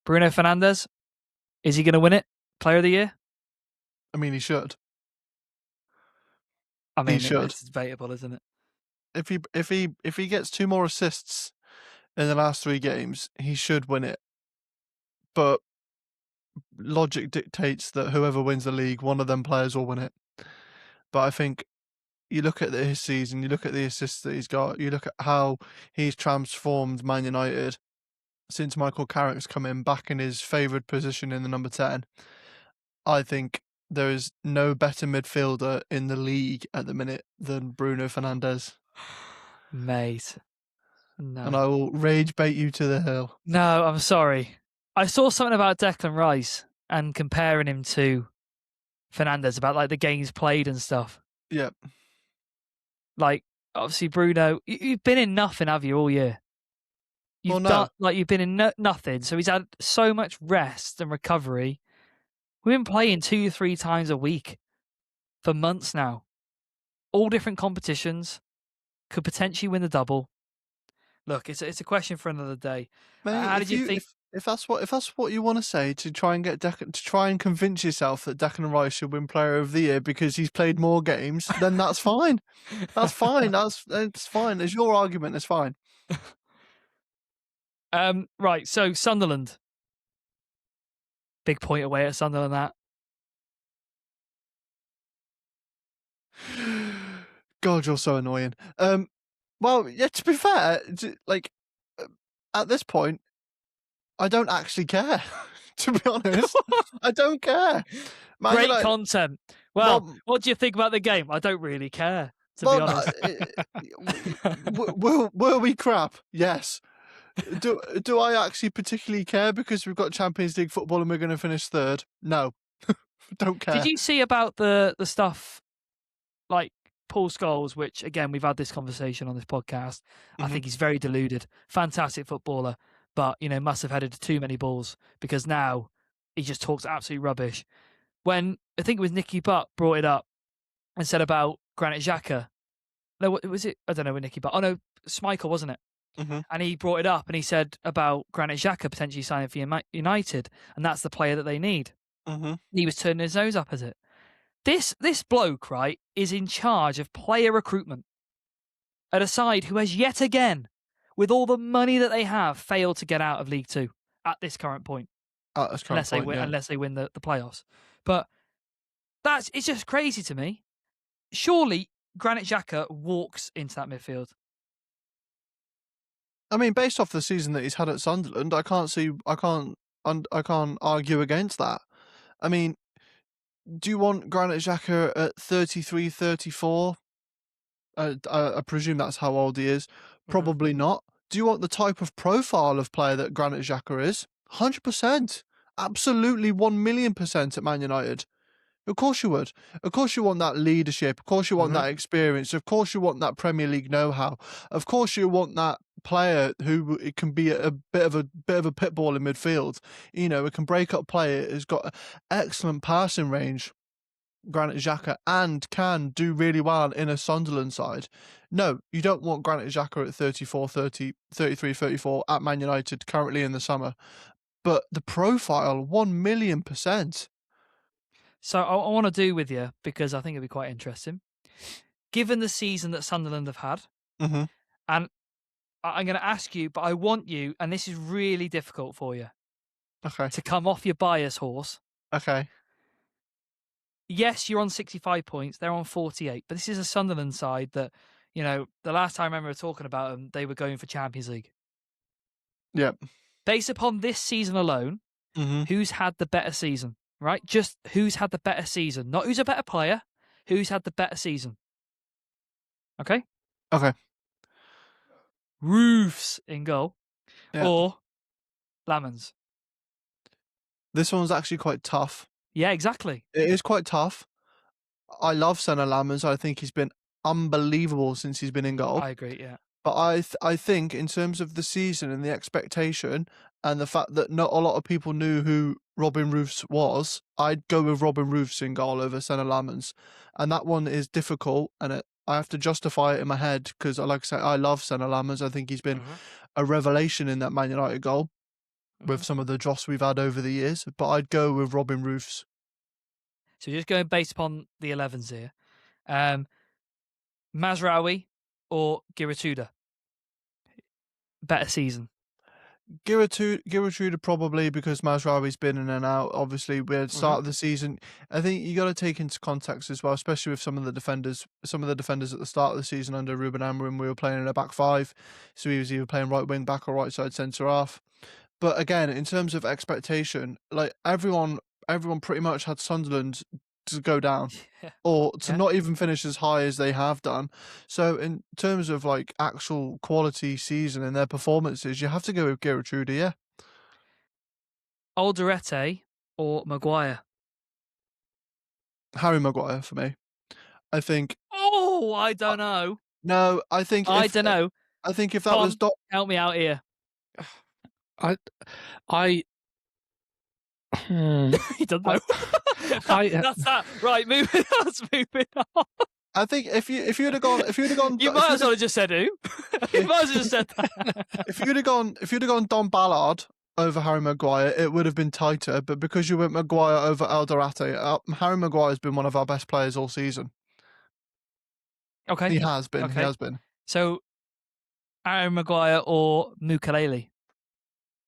Bruno Fernandes, is he going to win it? Player of the Year? I mean, he should. I mean, should. it's debatable, isn't it? If he gets 2 more assists in the last 3 games, he should win it. But logic dictates that whoever wins the league, one of them players will win it. But I think you look at his season, you look at the assists that he's got, you look at how he's transformed Man United since Michael Carrick's come in, back in his favoured position in the number 10. I think there is no better midfielder in the league at the minute than Bruno Fernandes. Mate. No. And I will rage bait you to the hill. No, I'm sorry. I saw something about Declan Rice and comparing him to Fernandes about like the games played and stuff. Yep. Like, obviously, Bruno, you've been in nothing, have you, all year? You've been in nothing. So he's had so much rest and recovery. We've been playing 2-3 times a week for months now. All different competitions. Could potentially win the double. Look, it's a question for another day. Mate, how did you think? If that's what you want to say to try and get to try and convince yourself that Declan Rice should win Player of the Year because he's played more games, then that's fine. That's fine. That's fine. It's your argument. It's fine. Right. So Sunderland, big point away at Sunderland. That. God, you're so annoying. Well, yeah. To be fair, like at this point, I don't actually care. To be honest, I don't care. Man, great content. Well, what do you think about the game? I don't really care, to be honest. Were we crap? Yes. Do I actually particularly care because we've got Champions League football and we're going to finish 3rd? No. Don't care. Did you see about the stuff like Paul Scholes, which again, we've had this conversation on this podcast. I think he's very deluded. Fantastic footballer, but must have headed too many balls because now he just talks absolute rubbish. When I think it was Nicky Butt brought it up and said about Granit Xhaka. No, what was it? I don't know with Nicky Butt. Oh no, Schmeichel, wasn't it? And he brought it up and he said about Granit Xhaka potentially signing for United, and that's the player that they need. He was turning his nose up at it. This bloke, right, is in charge of player recruitment at a side who has yet again, with all the money that they have, failed to get out of League Two at this current point. Unless they win the playoffs. But it's just crazy to me. Surely Granit Xhaka walks into that midfield. I mean, based off the season that he's had at Sunderland, I can't argue against that. I mean, do you want Granit Xhaka at 33, 34? I presume that's how old he is. Probably not. Do you want the type of profile of player that Granit Xhaka is? 100%. Absolutely 1,000,000% at Man United. Of course you would. Of course you want that leadership. Of course you want that experience. Of course you want that Premier League know-how. Of course you want that player who it can be a bit of a pit ball in midfield. It can break up play. It's got excellent passing range, Granit Xhaka, and can do really well in a Sunderland side. No, you don't want Granit Xhaka at 34, 30, 33, 34 at Man United currently in the summer. But the profile, 1,000,000%. So I want to do with you, because I think it'd be quite interesting, given the season that Sunderland have had, and I'm going to ask you, but I want you, and this is really difficult for you, to come off your bias horse. Okay. Yes, you're on 65 points. They're on 48. But this is a Sunderland side that, the last time I remember talking about them, they were going for Champions League. Yep. Based upon this season alone, who's had the better season? Right? Just who's had the better season. Not who's a better player. Who's had the better season. Okay? Okay. Roofs in goal. Yeah. Or Lamans. This one's actually quite tough. Yeah, exactly. It is quite tough. I love Senna Lamans. I think he's been unbelievable since he's been in goal. I agree, yeah. But I think in terms of the season and the expectation and the fact that not a lot of people knew who Robin Roofs was, I'd go with Robin Roofs in goal over Senna Lamans. And that one is difficult, and I have to justify it in my head because, like I say, I love Senna Lamans. I think he's been a revelation in that Man United goal. with some of the dross we've had over the years, but I'd go with Robin Roofs. So just going based upon the 11s here. Mazraoui or Giratuda? Better season. Giratuda probably, because Mazraoui's been in and out. Obviously, we're at the start of the season. I think you got to take into context as well, especially with some of the defenders. Some of the defenders at the start of the season under Ruben Amorim, we were playing in a back five, so he was either playing right wing back or right side centre half. But again, in terms of expectation, like everyone pretty much had Sunderland to go down or to not even finish as high as they have done. So in terms of like actual quality season and their performances, you have to go with Giratuda, yeah. Alderete or Maguire? Harry Maguire for me. I think. Oh, I don't know. No, I think. I don't know. I think if that was help me out here. He doesn't know. That's that. Right, moving on. I think if you'd have gone, you might as well have just said who. You might as well have just said that. If you'd have gone Don Ballard over Harry Maguire, it would have been tighter. But because you went Maguire over Alderete, Harry Maguire has been one of our best players all season. Okay, he has been. Okay. He has been. So, Harry Maguire or Mukelele?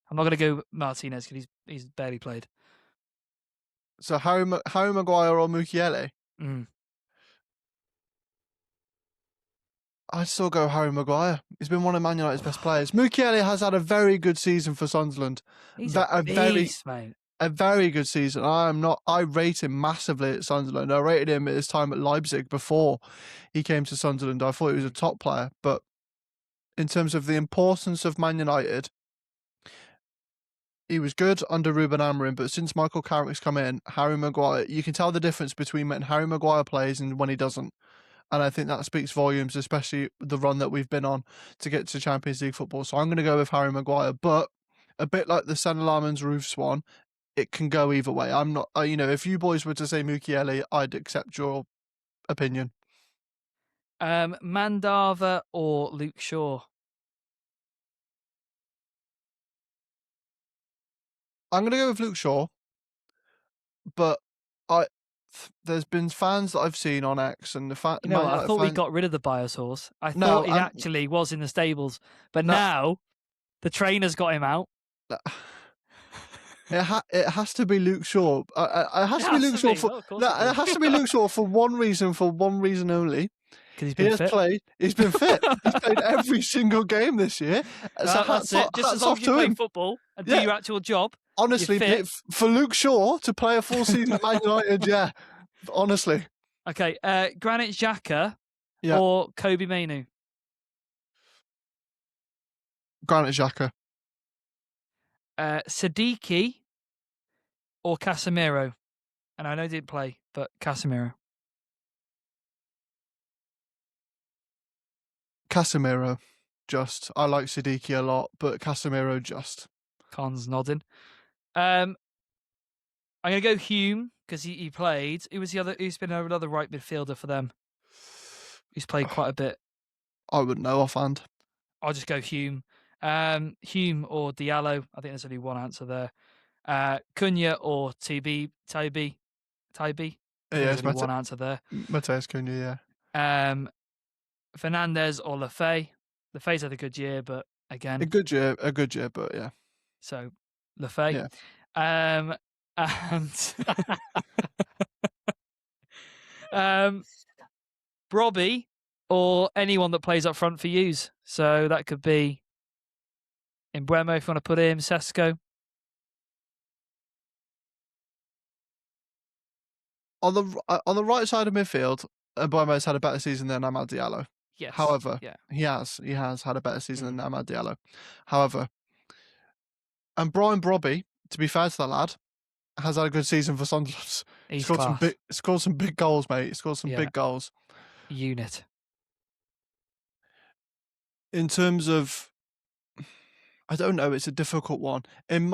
I'm not going to go Martinez because he's barely played. So Harry Maguire or Mukiele? I'd still go Harry Maguire. He's been one of Man United's best players. Mukiele has had a very good season for Sunderland. He's a beast, mate. A very good season. I rate him massively at Sunderland. I rated him at his time at Leipzig before he came to Sunderland. I thought he was a top player. But in terms of the importance of Man United, he was good under Ruben Amorim, but since Michael Carrick's come in, Harry Maguire, you can tell the difference between when Harry Maguire plays and when he doesn't. And I think that speaks volumes, especially the run that we've been on to get to Champions League football. So I'm going to go with Harry Maguire. But a bit like the Sanderlands Roofs one, it can go either way. I'm not, if you boys were to say Mukiele, I'd accept your opinion. Mandava or Luke Shaw? I'm going to go with Luke Shaw. But there's been fans that I've seen on X and the fact. I thought we got rid of the bias horse. I thought he actually was in the stables, but now the trainer's got him out. It has to be Luke Shaw. It has to be Luke Shaw it has to be Luke Shaw for one reason only. Because he's been fit. He's played every single game this year. So that's it. Just as long as you play football and do your actual job. Honestly, for Luke Shaw to play a full season at Man United, yeah. Honestly. Okay, Granit Xhaka or Kobe Mainoo? Granit Xhaka. Siddiqui or Casemiro? And I know he didn't play, but Casemiro. Casemiro, just. I like Siddiqui a lot, but Casemiro just. Con's nodding. I'm going to go Hume because he played. Who's been another right midfielder for them? He's played quite a bit. I wouldn't know offhand. I'll just go Hume. Hume or Diallo. I think there's only one answer there. Cunha or Toby. Yeah, there's only one answer there. Mateus Cunha, yeah. Fernandes or Lefay. Lefay's had a good year, but again. A good year, but yeah. So, Lefay. Yeah. And Robbie or anyone that plays up front for yous. So that could be Mbeumo if you want to put him, Sesko. On the right side of midfield, Mbeumo's had a better season than Amad Diallo. Yes. However, he has had a better season than Amad Diallo. However, and Brian Brobby, to be fair to that lad, has had a good season for Sunderland. He's scored some big goals, mate. He scored some big goals. Unit. In terms of, I don't know, it's a difficult one. In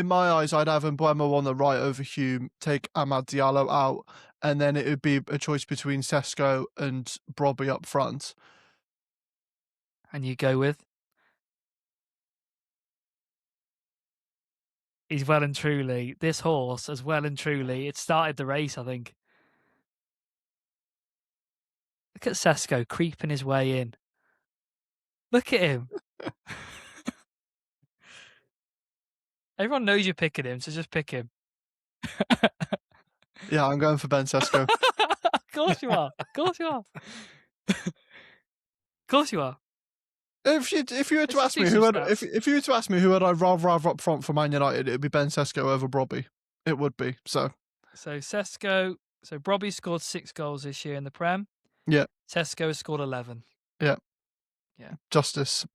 my eyes, I'd have Mbeumo on the right over Hume, take Amad Diallo out, and then it would be a choice between Sesko and Brobby up front. And you go with? He's well and truly, this horse has well and truly, it started the race, I think. Look at Sesko creeping his way in. Look at him. Everyone knows you're picking him, so just pick him. Yeah, I'm going for Ben Sesko. Of course you are. Of course you are. Of course you are. If you were to Let's ask me do who some had, stats. if you were to ask me who I'd rather have up front for Man United, it'd be Ben Sesko over Brobby. It would be. So Sesko. So Brobby scored 6 goals this year in the Prem. yeah, Sesko has scored 11. yeah, Yeah. justice.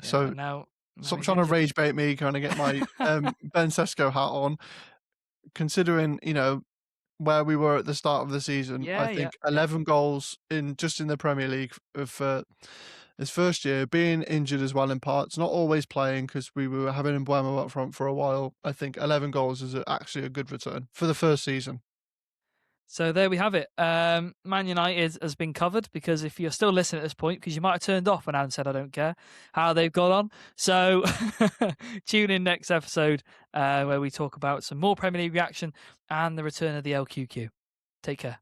Yeah, So and now stop he's trying to injured. rage bait me, trying to get my Ben Sesko hat on. Considering where we were at the start of the season, Yeah, I yeah, think yeah. 11 goals in the Premier League of his first year, being injured as well in parts, not always playing because we were having Mbeumo up front for a while. I think 11 goals is actually a good return for the first season. So there we have it. Man United has been covered, because if you're still listening at this point, because you might have turned off when Adam said I don't care how they've got on. So tune in next episode where we talk about some more Premier League reaction and the return of the LQQ. Take care.